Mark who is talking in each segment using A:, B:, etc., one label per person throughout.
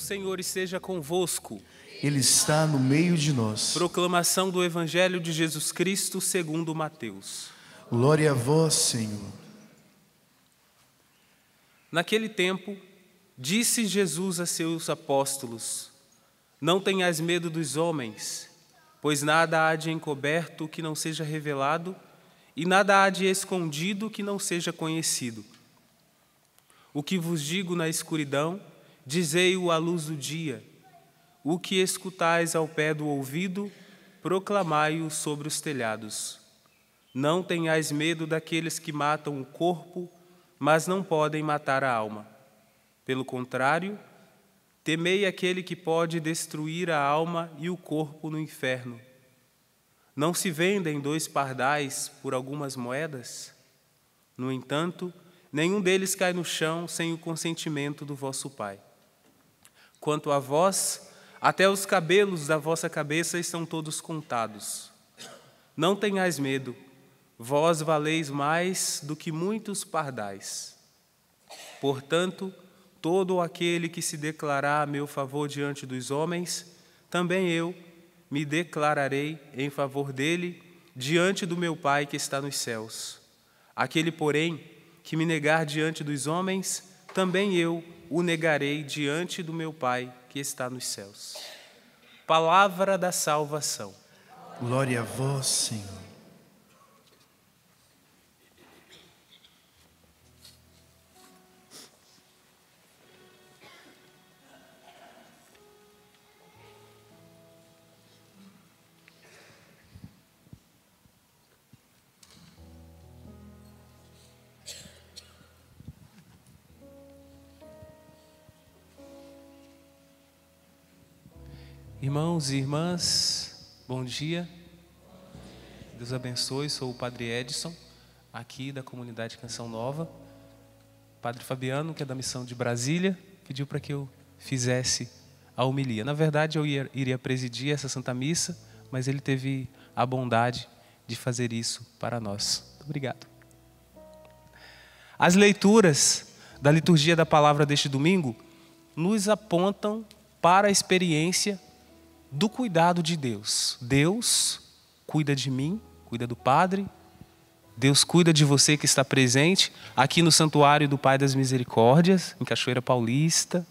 A: Senhor esteja convosco.
B: Ele está no meio de nós.
A: Proclamação do Evangelho de Jesus Cristo segundo Mateus.
B: Glória a vós, Senhor.
A: Naquele tempo, disse Jesus a seus apóstolos: Não tenhais medo dos homens, pois nada há de encoberto que não seja revelado, e nada há de escondido que não seja conhecido. O que vos digo na escuridão, dizei-o à luz do dia. O que escutais ao pé do ouvido, proclamai-o sobre os telhados. Não tenhais medo daqueles que matam o corpo, mas não podem matar a alma. Pelo contrário, temei aquele que pode destruir a alma e o corpo no inferno. Não se vendem 2 pardais por algumas moedas? No entanto, nenhum deles cai no chão sem o consentimento do vosso Pai. Quanto a vós, até os cabelos da vossa cabeça estão todos contados. Não tenhais medo, vós valeis mais do que muitos pardais. Portanto, todo aquele que se declarar a meu favor diante dos homens, também eu me declararei em favor dele diante do meu Pai que está nos céus. Aquele, porém, que me negar diante dos homens, também eu o negarei diante do meu Pai que está nos céus. Palavra da salvação.
B: Glória a vós, Senhor.
A: Irmãos e irmãs, bom dia. Deus abençoe, sou o Padre Edson, aqui da comunidade Canção Nova. O Padre Fabiano, que é da missão de Brasília, pediu para que eu fizesse a homilia. Na verdade, eu iria presidir essa Santa Missa, mas ele teve a bondade de fazer isso para nós. Muito obrigado. As leituras da liturgia da palavra deste domingo nos apontam para a experiência do cuidado de Deus. Deus cuida de mim, cuida do Padre. Deus cuida de você que está presente aqui no Santuário do Pai das Misericórdias, em Cachoeira Paulista.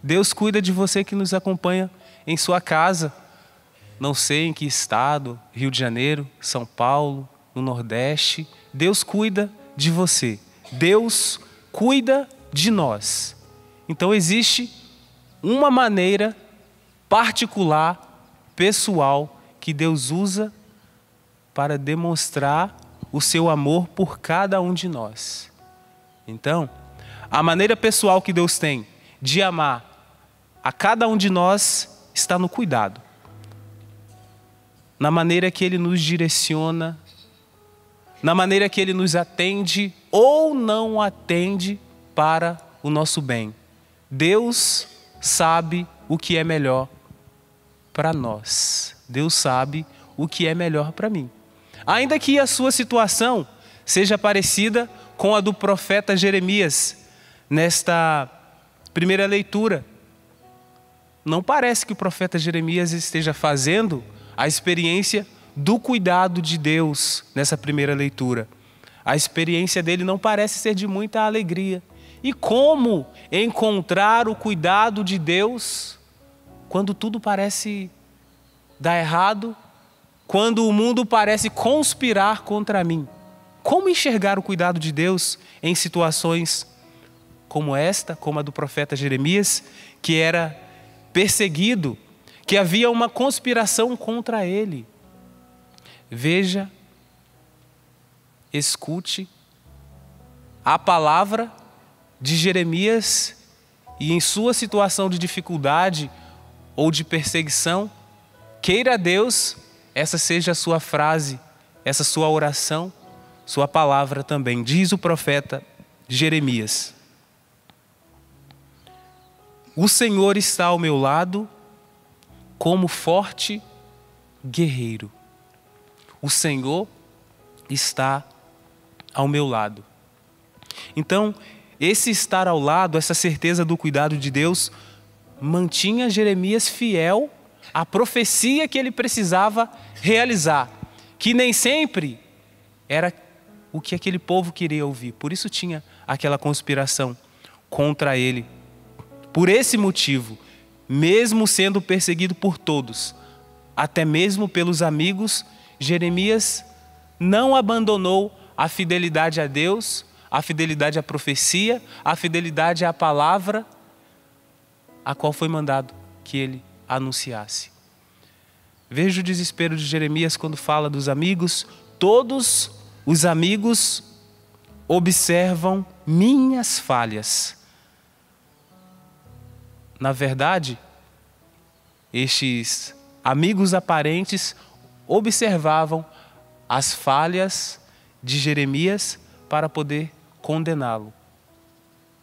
A: Deus cuida de você que nos acompanha em sua casa, não sei em que estado, Rio de Janeiro, São Paulo, no Nordeste. Deus cuida de você. Deus cuida de nós. Então existe uma maneira particular, pessoal, que Deus usa para demonstrar o seu amor por cada um de nós. Então, a maneira pessoal que Deus tem de amar a cada um de nós está no cuidado. Na maneira que Ele nos direciona, na maneira que Ele nos atende ou não atende para o nosso bem. Deus sabe o que é melhor para nós. Deus sabe o que é melhor para mim. Ainda que a sua situação seja parecida com a do profeta Jeremias, nesta primeira leitura, não parece que o profeta Jeremias esteja fazendo a experiência do cuidado de Deus nessa primeira leitura. A experiência dele não parece ser de muita alegria. E como encontrar o cuidado de Deus quando tudo parece dar errado, quando o mundo parece conspirar contra mim? Como enxergar o cuidado de Deus em situações como esta, como a do profeta Jeremias, que era perseguido, que havia uma conspiração contra ele? Veja, escute a palavra de Jeremias e em sua situação de dificuldade ou de perseguição, queira Deus, essa seja a sua frase, essa sua oração, sua palavra também. Diz o profeta Jeremias: O Senhor está ao meu lado como forte guerreiro. O Senhor está ao meu lado. Então, esse estar ao lado, essa certeza do cuidado de Deus, mantinha Jeremias fiel à profecia que ele precisava realizar, que nem sempre era o que aquele povo queria ouvir. Por isso tinha aquela conspiração contra ele. Por esse motivo, mesmo sendo perseguido por todos, até mesmo pelos amigos, Jeremias não abandonou a fidelidade a Deus, a fidelidade à profecia, a fidelidade à palavra, a qual foi mandado que ele anunciasse. Veja o desespero de Jeremias quando fala dos amigos. Todos os amigos observam minhas falhas. Na verdade, estes amigos aparentes observavam as falhas de Jeremias para poder condená-lo,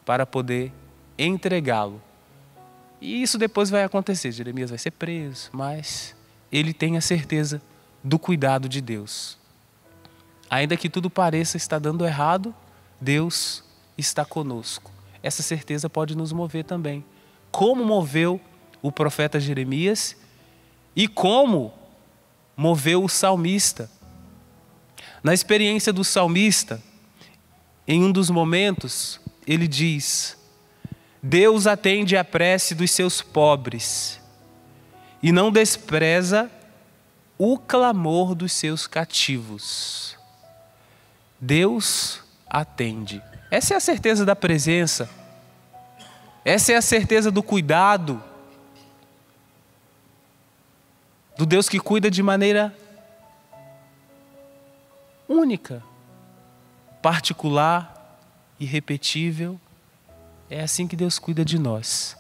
A: para poder entregá-lo. E isso depois vai acontecer. Jeremias vai ser preso, mas ele tem a certeza do cuidado de Deus. Ainda que tudo pareça estar dando errado, Deus está conosco. Essa certeza pode nos mover também. Como moveu o profeta Jeremias e como moveu o salmista. Na experiência do salmista, em um dos momentos, ele diz: Deus atende à prece dos seus pobres e não despreza o clamor dos seus cativos. Deus atende. Essa é a certeza da presença. Essa é a certeza do cuidado. Do Deus que cuida de maneira única, particular, irrepetível. É assim que Deus cuida de nós.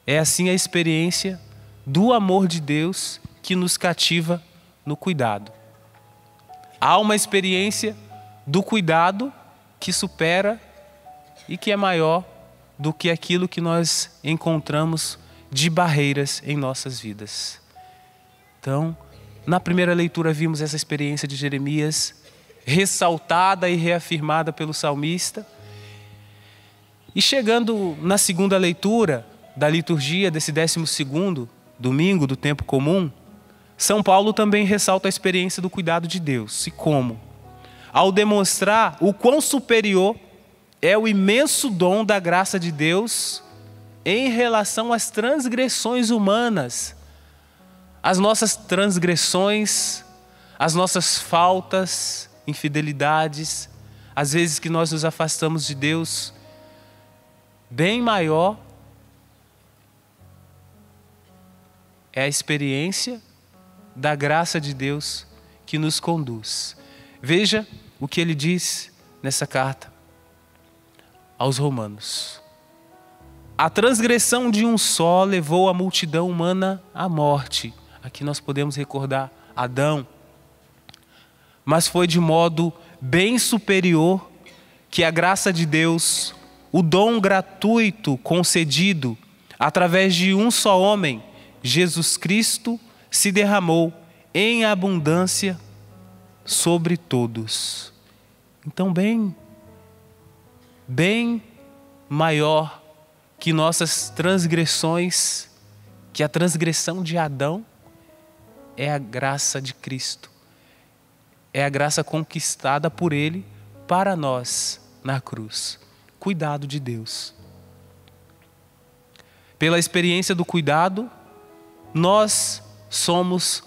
A: É assim a experiência do amor de Deus que nos cativa no cuidado. Há uma experiência do cuidado que supera e que é maior do que aquilo que nós encontramos de barreiras em nossas vidas. Então, na primeira leitura vimos essa experiência de Jeremias ressaltada e reafirmada pelo salmista. E chegando na segunda leitura da liturgia desse 12º domingo do tempo comum, São Paulo também ressalta a experiência do cuidado de Deus. E como? Ao demonstrar o quão superior é o imenso dom da graça de Deus em relação às transgressões humanas, as nossas transgressões, as nossas faltas, infidelidades, às vezes que nós nos afastamos de Deus, bem maior é a experiência da graça de Deus que nos conduz. Veja o que ele diz nessa carta aos Romanos. A transgressão de um só levou a multidão humana à morte. Aqui nós podemos recordar Adão. Mas foi de modo bem superior que a graça de Deus, o dom gratuito concedido através de um só homem, Jesus Cristo, se derramou em abundância sobre todos. Então, bem maior que nossas transgressões, que a transgressão de Adão, é a graça de Cristo. É a graça conquistada por Ele para nós na cruz. Cuidado de Deus. Pela experiência do cuidado, nós somos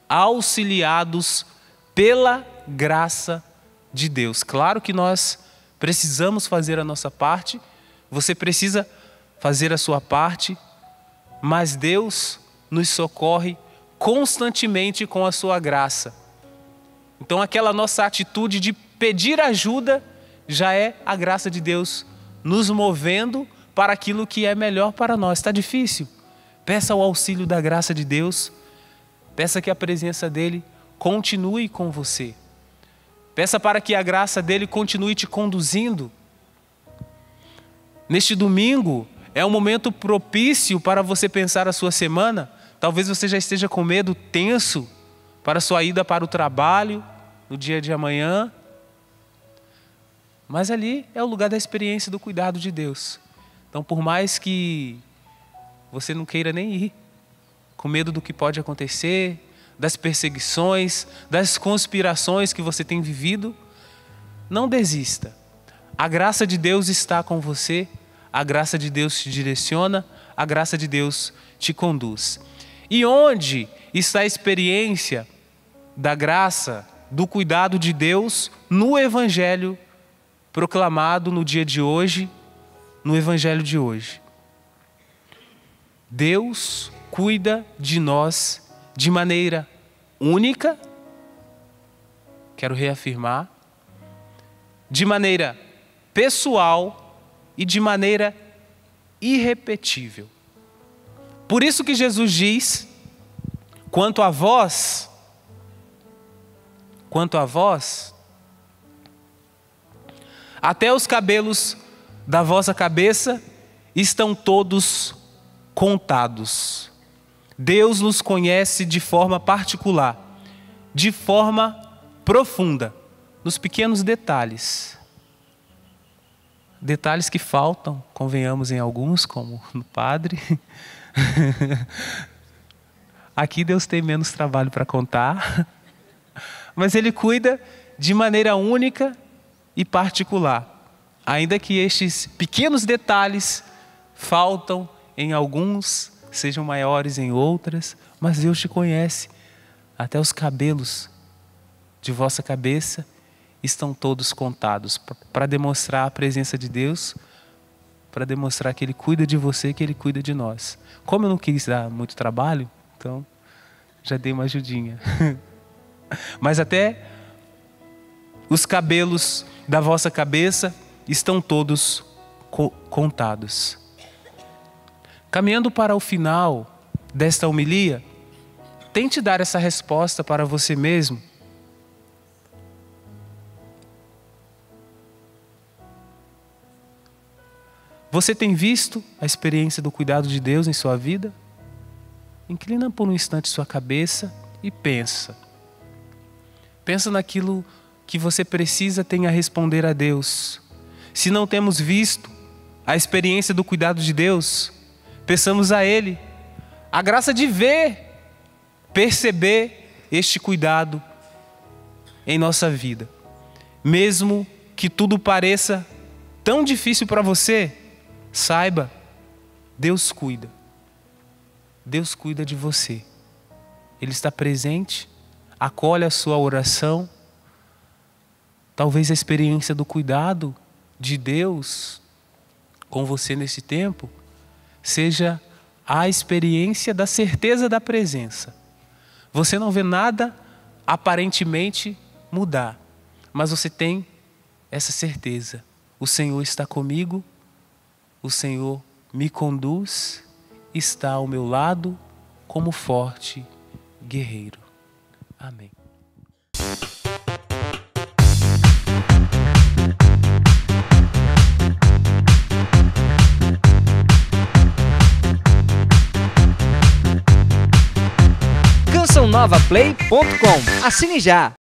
A: auxiliados pela graça de Deus. Claro que nós precisamos fazer a nossa parte, você precisa fazer a sua parte, mas Deus nos socorre constantemente com a sua graça. Então aquela nossa atitude de pedir ajuda já é a graça de Deus nos movendo para aquilo que é melhor para nós. Está difícil? Peça o auxílio da graça de Deus. Peça que a presença dEle continue com você. Peça para que a graça dEle continue te conduzindo. Neste domingo é um momento propício para você pensar a sua semana. Talvez você já esteja com medo, tenso, para a sua ida para o trabalho, no dia de amanhã. Mas ali é o lugar da experiência do cuidado de Deus. Então, por mais que você não queira nem ir, com medo do que pode acontecer, das perseguições, das conspirações que você tem vivido, não desista. A graça de Deus está com você, a graça de Deus te direciona, a graça de Deus te conduz. E onde está a experiência da graça, do cuidado de Deus no Evangelho proclamado no dia de hoje, no Evangelho de hoje? Deus cuida de nós de maneira única, quero reafirmar, de maneira pessoal e de maneira irrepetível. Por isso que Jesus diz: quanto a vós, até os cabelos da vossa cabeça estão todos contados. Deus nos conhece de forma particular, de forma profunda, nos pequenos detalhes. Detalhes que faltam, convenhamos, em alguns, como no padre. Aqui Deus tem menos trabalho para contar, mas Ele cuida de maneira única e particular. Ainda que estes pequenos detalhes faltam em alguns, sejam maiores em outras, mas Deus te conhece. Até os cabelos de vossa cabeça estão todos contados, para demonstrar a presença de Deus, para demonstrar que Ele cuida de você, que Ele cuida de nós. Como eu não quis dar muito trabalho, então já dei uma ajudinha. Mas até os cabelos da vossa cabeça estão todos contados. Caminhando para o final desta homilia, tente dar essa resposta para você mesmo. Você tem visto a experiência do cuidado de Deus em sua vida? Inclina por um instante sua cabeça e pensa. Pensa naquilo que você precisa ter a responder a Deus. Se não temos visto a experiência do cuidado de Deus, peçamos a Ele a graça de ver, perceber este cuidado em nossa vida. Mesmo que tudo pareça tão difícil para você, saiba, Deus cuida. Deus cuida de você. Ele está presente, acolhe a sua oração. Talvez a experiência do cuidado de Deus com você nesse tempo seja a experiência da certeza da presença. Você não vê nada aparentemente mudar, mas você tem essa certeza: o Senhor está comigo, o Senhor me conduz, está ao meu lado como forte guerreiro. Amém.
C: CançãoNovaPlay.com. Assine já!